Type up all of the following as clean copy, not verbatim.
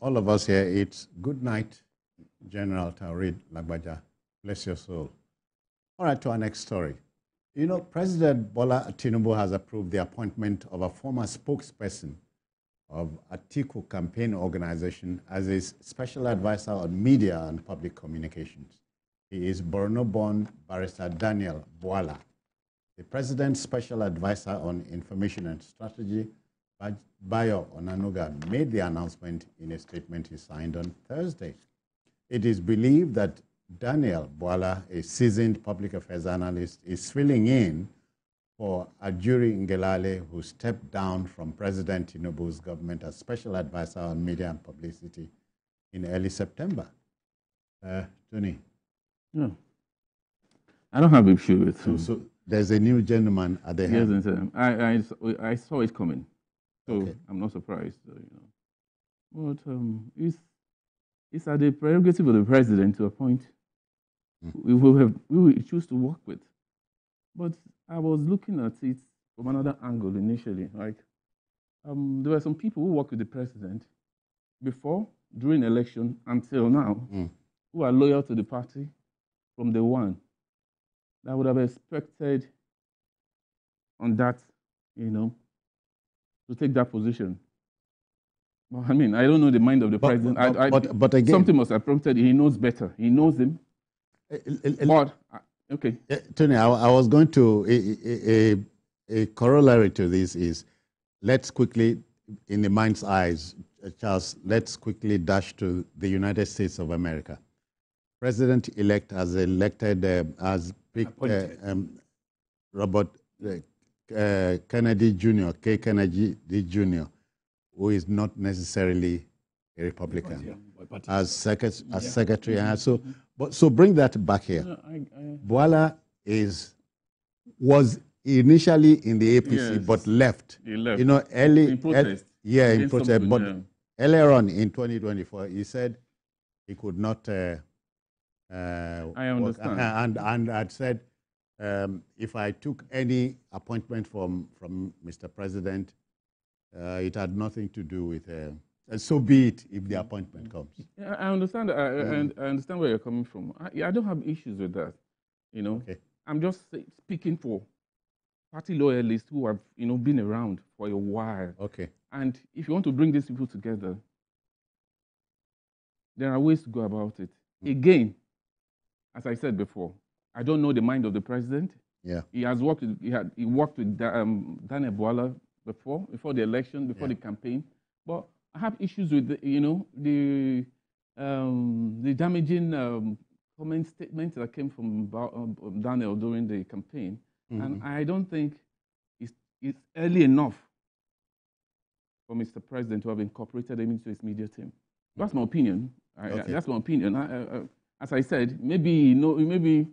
all of us here, it's good night, General Taoreed Lagbaja. Bless your soul. All right, to our next story. You know, President Bola Tinubu has approved the appointment of a former spokesperson of Atiku campaign organization as his special advisor on media and public communications. He is Borno-born barrister Daniel Bwala. The president's special advisor on information and strategy, Bayo Onanuga, made the announcement in a statement he signed on Thursday. It is believed that Daniel Bwala, a seasoned public affairs analyst, is filling in for Ajuri Ngelale, who stepped down from President Tinubu's government as special advisor on media and publicity in early September. Tony? No. I don't have issue with him. So there's a new gentleman at the head. Yes, I saw it coming, so okay. I'm not surprised. But it's at the prerogative of the president to appoint. We will choose to work with. But I was looking at it from another angle initially. Like there were some people who worked with the president before, during election, until now, who are loyal to the party from day one. That would have expected on that, to take that position. Well, I mean, I don't know the mind of the president. But again, something must have prompted. He knows better. He knows him. But okay, Tony, I was going to a corollary to this is let's quickly, in the mind's eyes, Charles, let's quickly dash to the United States of America. President-elect has elected Robert Kennedy Jr., K. Kennedy Jr., who is not necessarily a Republican, as secretary. So bring that back here. Bwala was initially in the APC, yes, but left. He left. Early in protest. In protest. But earlier on in 2024, he said he could not. I understand. And had said, if I took any appointment from Mr. President, it had nothing to do with. So be it if the appointment comes. I understand. I understand where you're coming from. I don't have issues with that. Okay. I'm just speaking for party loyalists who have been around for a while. Okay. And if you want to bring these people together, there are ways to go about it. Again, as I said before, I don't know the mind of the president. Yeah. He has worked with he worked with Daniel Bwala before the election, before the campaign. But I have issues with the damaging comment statements that came from Daniel during the campaign, and I don't think it's early enough for Mr. President to have incorporated him into his media team. That's my opinion. That's my opinion. As I said, maybe maybe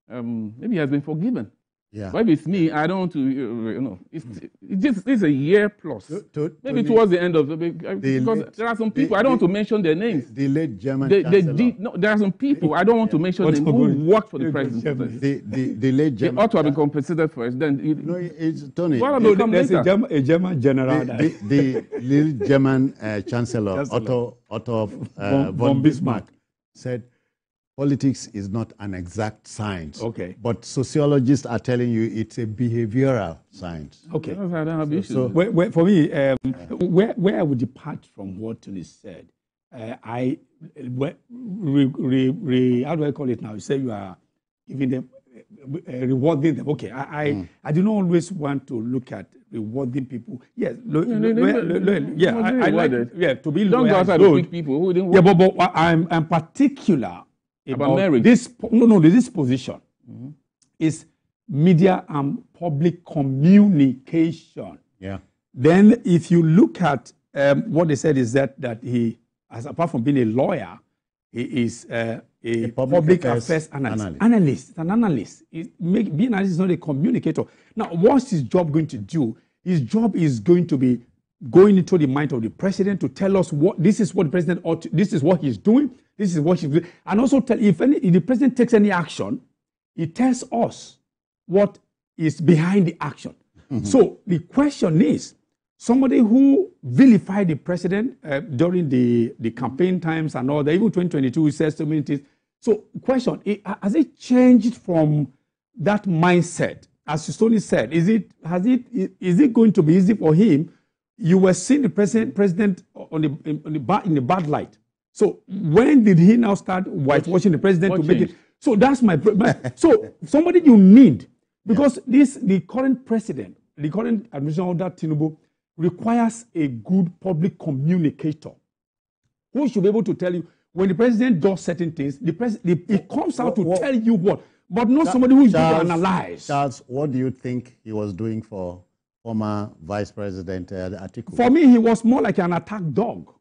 he has been forgiven. Yeah. But if it's me, I don't want to, it's a year plus. Maybe towards the end of because there are some people, I don't want to mention their names. The late German chancellor. There are some people, I don't want to mention them, who worked for the president. The late German. They ought to have been compensated for it. Then it's Tony. There's a German general. The little German chancellor, Otto von Bismarck, said, politics is not an exact science. Okay. But sociologists are telling you it's a behavioral science. Okay. I don't have issues. So for me, where I would depart from what Tony said, how do I call it now? You say you are giving them, rewarding them. Okay. I do not always want to look at rewarding people. Yes. I like it. Yeah. To be don't go outside to pick people who didn't work. Yeah, but I'm particular about marriage. This position is media and public communication. Yeah. Then if you look at what they said is that he, as apart from being a lawyer, he is a public affairs analyst. An analyst. Being an analyst is not a communicator. Now, what's his job going to do? His job is going to be going into the mind of the president to tell us this is what the president ought to, this is what he's doing, this is what he's doing. And also tell if the president takes any action, he tells us what is behind the action. So the question is, somebody who vilified the president during the campaign times and all that, even 2022, he says so many things. So, question, has it changed from that mindset? As Tony said, is it going to be easy for him? You were seeing the president in the bad light. So when did he now start whitewashing the president to make it? So that's my so somebody you need, because the current president, the current administration under Tinubu requires a good public communicator who should be able to tell you when the president does certain things. It comes out to tell you what. But not somebody who is going to analyze. Charles, what do you think he was doing for former Vice President Atiku? For me, he was more like an attack dog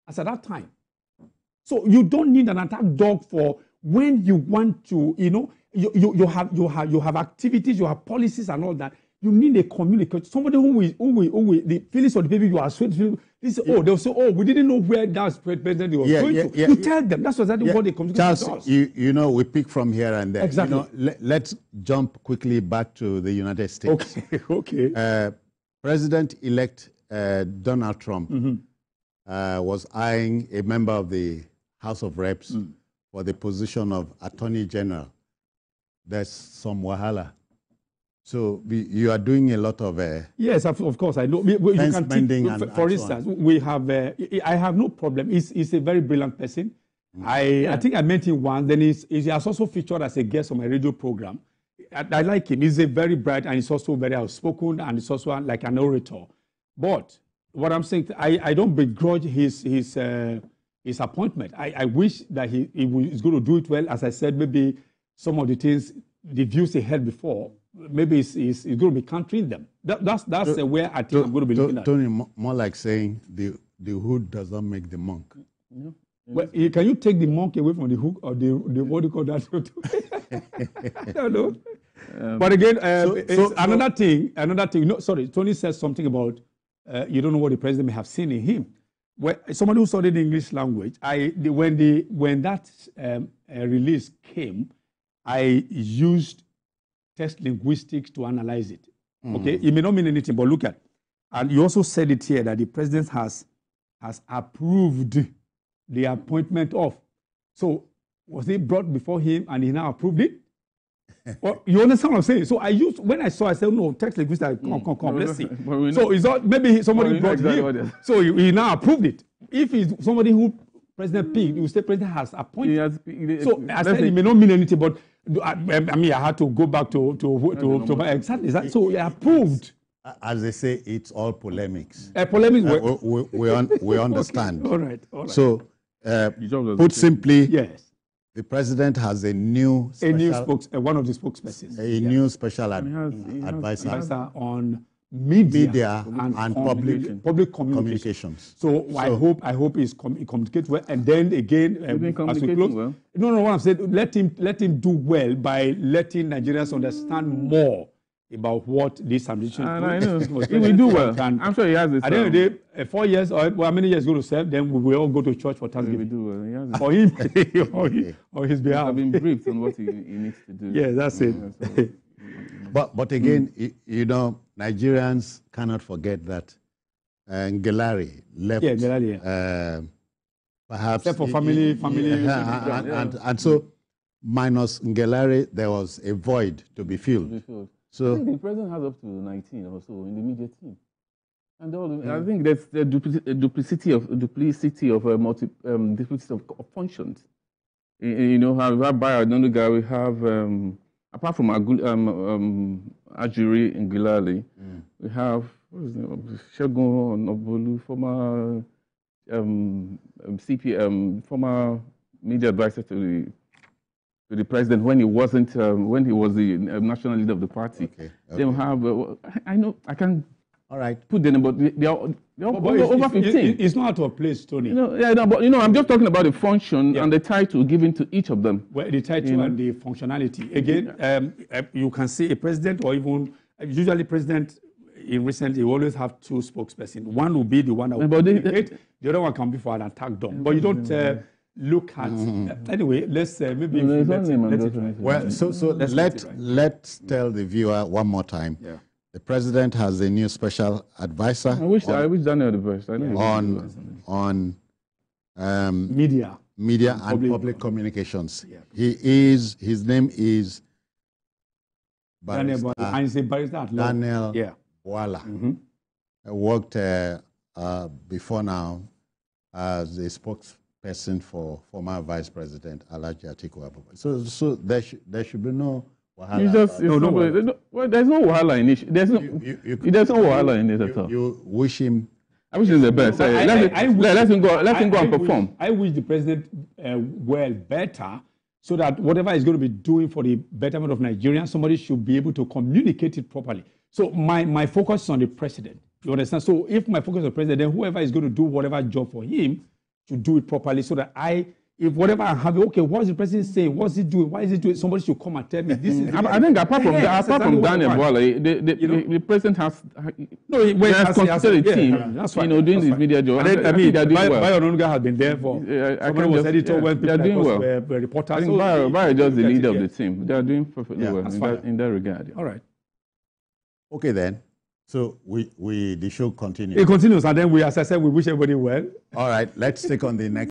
as at that time. So you don't need an attack dog for when you want to, you have activities, you have policies and all that. You need a communicator, somebody who will the feelings of the people you are sweating. They'll say, we didn't know where that president was going to. You tell them. That's exactly what the communicator Charles, does. We pick from here and there. Exactly. Let's jump quickly back to the United States. Okay. President-elect Donald Trump was eyeing a member of the House of Reps for the position of Attorney General. There's some wahala. So you are doing a lot of yes, of course I know. You can for instance, we have. I have no problem. He's a very brilliant person. I think I met him once. Then he has also featured as a guest on my radio program. I like him. He's a very bright and he's also very outspoken and he's also like an orator. But what I'm saying, I don't begrudge his appointment. I wish that he is going to do it well. As I said, maybe some of the things, the views he had before, maybe he's going to be countering them. That's where I think I'm going to be looking at. Tony, more like saying the hood does not make the monk. Yeah. Well, can you take the monk away from the hook or the what do you call that? I don't know. But again, another thing. No, sorry, Tony said something about you don't know what the president may have seen in him. Well, somebody who studied the English language, when that release came, I used text linguistics to analyze it. Okay, it may not mean anything, but look at, and you also said it here that the president has approved the appointment of. So was it brought before him and he now approved it? Well, you understand what I'm saying? So when I said, no, text linguistics, come, let's see. So it's not, maybe somebody brought him. So he now approved it. If it's somebody who President picked, you say President has appointed. So I said it may not mean anything, but I had to go back to exactly. So he approved. As they say, it's all polemics. Polemics. We understand. All right. So, put simply, yes, the president has a new one of the spokespersons, new special advisor on media and public communications. So I hope he communicates well, and then again, as we close, well. No. What I'm saying, let him do well by letting Nigerians understand more about what this administration is. I know. He will do well. I'm sure he has this. At the end of the day, 4 years or how many years going to serve, then we will all go to church for Thanksgiving. He will do well. For him, or his behalf. I've been briefed on what he needs to do. Yeah, that's it. But again, Nigerians cannot forget that Ngelari left. Yeah, Ngelari. Perhaps except for family. And so, minus Ngelari, there was a void to be filled. So I think the president has up to 19 or so in the media team, and I think that's the duplicity of functions. We have Bayo Onanuga, we have apart from Ajuri and Gilali, we have Segun Onobolu, former CPM, former media advisor to the president when he wasn't, when he was the national leader of the party. Okay. Then we have, I know, I can't put them, but they're over 15. It's not out of place, Tony. But I'm just talking about the function and the title given to each of them. Well, the title and the functionality. Again, you can see a president or even, usually president in recent, you always have two spokespersons. One will be the one that will communicate, the other one can be for an attack dog. But you don't... look at anyway. Let's maybe well. So let's tell the viewer one more time the president has a new special advisor. I wish Daniel the best. I know on media and public communications. Yeah. His name is Daniel Bwala. Mm-hmm. I worked before now as a spokesperson for former Vice President Alhaji Atiku Abubakar. So there should be no wahala. There's no wahala in it. There's no wahala in it at all. You wish him. I wish him the best. Let him go and perform. I wish the president better, so that whatever he's going to be doing for the betterment of Nigerians, somebody should be able to communicate it properly. So my focus is on the president. You understand? So if my focus is on the president, then whoever is going to do whatever job for him should do it properly, so that if whatever I have, okay, what's the president saying? What's he doing? Why is he doing? Somebody should come and tell me. This is. I think apart from Daniel Bwala, the president has considered a team. That's right. Doing this media job. I mean, Bayo Onanuga has been there for. Somebody was editor when people like us were reporters. I think Bayo is just the leader of the team. They are doing perfectly well in that regard. All right. Okay then. So the show continues. It continues, and then as I said, we wish everybody well. All right. Let's take on the next.